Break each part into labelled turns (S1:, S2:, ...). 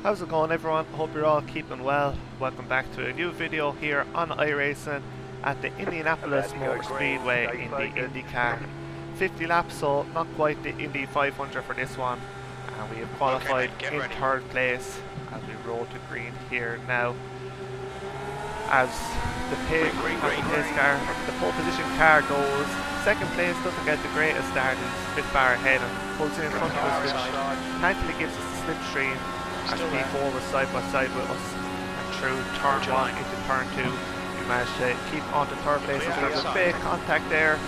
S1: How's it going, everyone? Hope you're all keeping well. Welcome back to a new video here on iRacing at the Indianapolis Motor Speedway in the IndyCar. 50 laps, so not quite the Indy 500 for this one. And we have qualified in third place as we roll to green here now. As the pole position car goes, second place doesn't get the greatest start, is a bit far ahead and pulls in front of us, which thankfully gives us a slipstream as P4 was side by side with us. And through turn 1 into turn 2, we managed to keep on to third place. So there was a big contact there.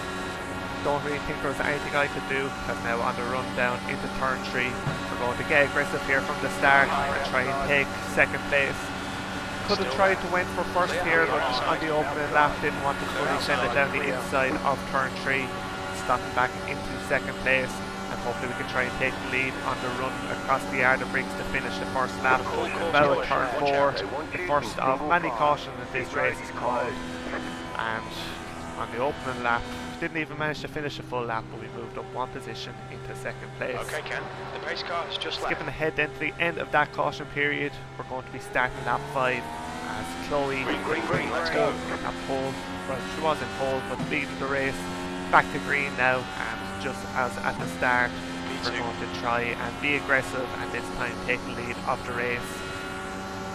S1: Don't really think there was anything I could do, because now on the run down into turn 3, we're going to get aggressive here from the start and try and take second place. Could have tried to went for first here, but on the opening lap didn't want to fully send it down the inside of turn 3, stopping back into second place, and hopefully we can try and take the lead on the run across the Arda Briggs to finish the first lap. About turn 4, the first of many cautions in this race is called, and on the opening lap didn't even manage to finish a full lap, but we moved up one position into second place.
S2: Okay, Ken, the pace car is just
S1: skipping ahead then to the end of that caution period. We're going to be starting lap 5 as Chloe
S2: green, let's go.
S1: At pole, well, she was in pole but leading the race back to green now, and just as at the start we're going to try and be aggressive and this time take the lead of the race,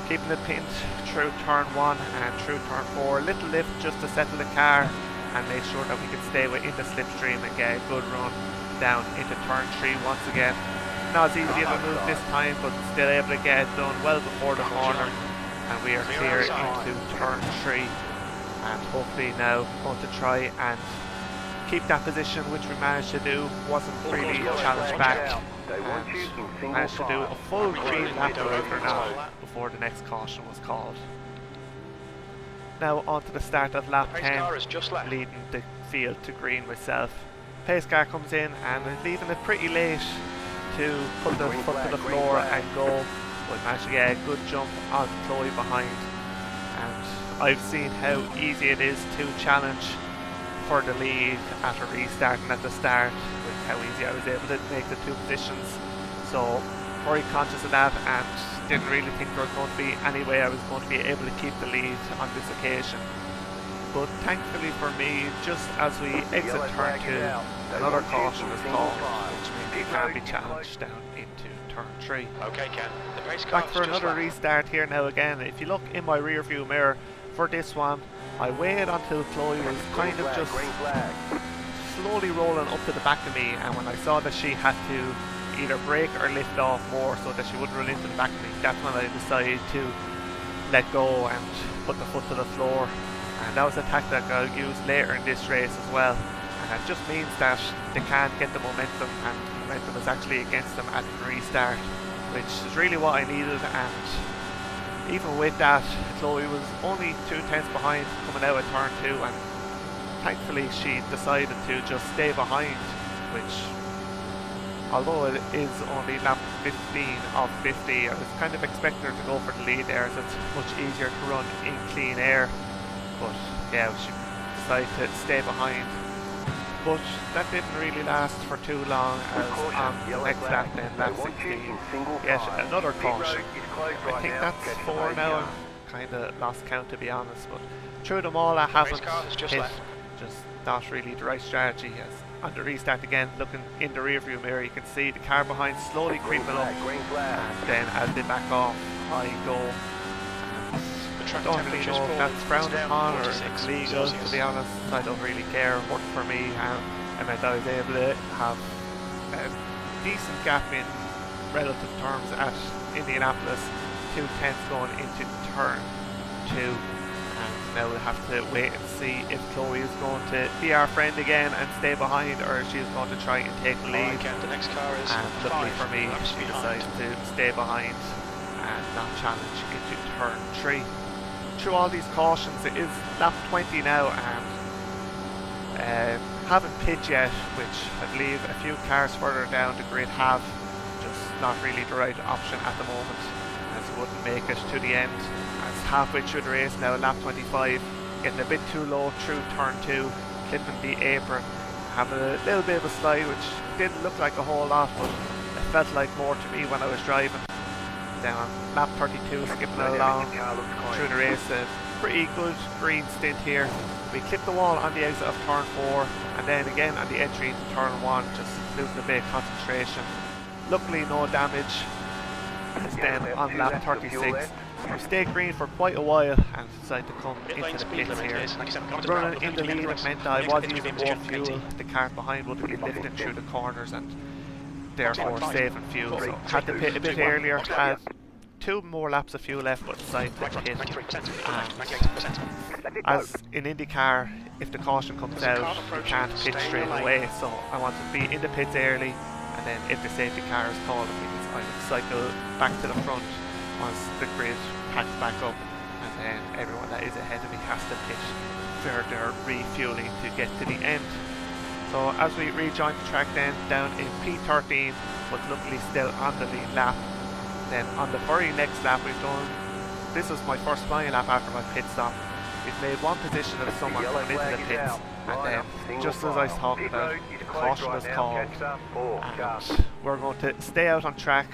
S1: keeping it pinned through turn 1 and through turn 4. Little lift just to settle the car and make sure that we can stay within the slipstream and get a good run down into turn 3 once again. Not as easy of a move this time, but still able to get it done well before the corner, and we are clear into turn 3, and hopefully now going to try and keep that position, which we managed to do. Wasn't really a challenge back, and managed to do a full green lap over now before the next caution was called. Now on to the start of lap 10, leading the field to green myself. Pace car comes in and leaving it pretty late to put the foot to the floor and go. We managed to get a good jump on Chloe behind, and I've seen how easy it is to challenge for the lead after restarting at the start, with how easy I was able to make the two positions. So very conscious of that, and didn't really think there was going to be any way I was going to be able to keep the lead on this occasion. But thankfully for me, just as we exit turn 2, another caution is called, which means we can be challenged down into turn 3.
S2: Okay, Ken. The pace car
S1: back for another restart here now again. If you look in my rear view mirror for this one, I waited until Chloe was kind of just slowly rolling up to the back of me, and when I saw that she had to either brake or lift off more so that she wouldn't run into the back of me, that's when I decided to let go and put the foot to the floor. And that was a tactic I'll use later in this race as well, and it just means that they can't get the momentum, and the momentum is actually against them at the restart, which is really what I needed. And even with that, Chloe was only 2 tenths behind coming out of turn 2, and thankfully she decided to just stay behind, which, although it is only lap 15 of 50, I was kind of expecting her to go for the lead there, as it's much easier to run in clean air. But yeah, she decided to stay behind. But that didn't really last for too long, as on the next lap then, lap 16, yet another caution. I think that's 4 now. I'm kind of lost count, to be honest, but through them all I haven't hit. Just not really the right strategy. As on the restart again, looking in the rear view mirror, you can see the car behind slowly creeping up, and then as they back off I go. I don't really know if that's frowned upon or it's legal, to be honest. I don't really care. It worked for me, and I meant I was able to have a decent gap in relative terms at Indianapolis, 2 tenths going into turn 2. And now we'll have to wait and see if Chloe is going to be our friend again and stay behind, or if she's going to try and take the lead.
S2: The next car is
S1: and luckily for me, she decided to stay behind and not challenge into turn 3. Through all these cautions, it is lap 20 now, and haven't pit yet, which I believe a few cars further down the grid have. Just not really the right option at the moment, as it wouldn't make it to the end. As halfway through the race now, lap 25, getting a bit too low through turn 2, clipping the apron, having a little bit of a slide, which didn't look like a whole lot, but it felt like more to me when I was driving. Then on lap 32, skipping along through the race, a pretty good green stint here. We clipped the wall on the exit of turn 4, and then again on the entry into turn 1, just losing a bit of concentration. Luckily no damage. And then on lap 36, we stayed green for quite a while and decided to come into the pits here. Running in the lead meant that I was using more fuel. The cart behind would have been lifting through the corners and therefore saving fuel. So had to pit a bit earlier, had 2 more laps of fuel left, but decided to pit. And as in IndyCar, if the caution comes out, you can't pit straight away. So I wanted to be in the pits early, and then if the safety car is called, it means I would cycle back to the front once the grid packs back up, and then everyone that is ahead of me has to pit for their refueling to get to the end. So as we rejoined the track then, down in P13, but luckily still on the lead lap. Then on the very next lap we've done, this was my first flying lap after my pit stop. We've made one position of someone coming into the pits, and then just as I was talking about, caution was called, and we're going to stay out on track.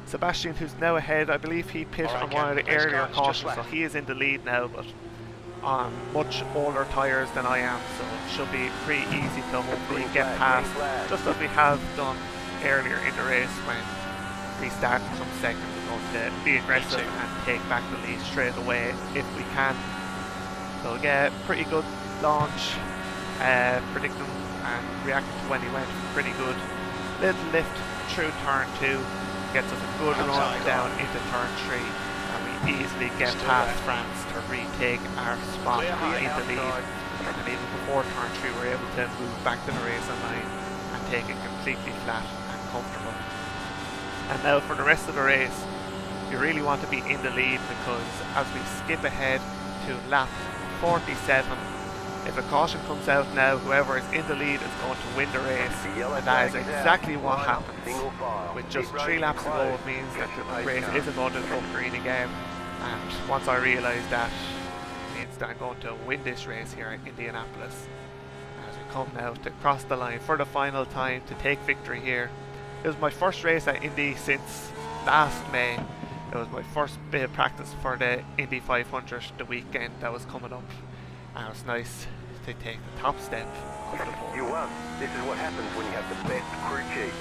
S1: Sebastian, who's now ahead, I believe he pit on one of the earlier cautions, so he is in the lead now, but on much older tyres than I am, so it should be pretty easy to hopefully get past, just as we have done earlier in the race when we started from second. We're going to be aggressive and take back the lead straight away if we can. So yeah, pretty good launch, predicting and reacting to when he went, pretty good. Little lift through turn 2, gets us a good run down into turn 3, and we easily get past France to retake our spot in the lead. And even before turn 3 we're able to move back to the racing line and take it completely flat and comfortable. And now for the rest of the race, you really want to be in the lead, because as we skip ahead to lap 47, if a caution comes out now, whoever is in the lead is going to win the race, and that is exactly what happens. With just 3 laps to go, it means that the race isn't going to go green again, and once I realised that, it means that I'm going to win this race here at Indianapolis. As we come now to cross the line for the final time to take victory here. It was my first race at Indy since last May. It was my first bit of practice for the Indy 500 the weekend that was coming up, and it was nice to take the top step of the pole.
S3: You won. This is what happens when you have the best crew chief.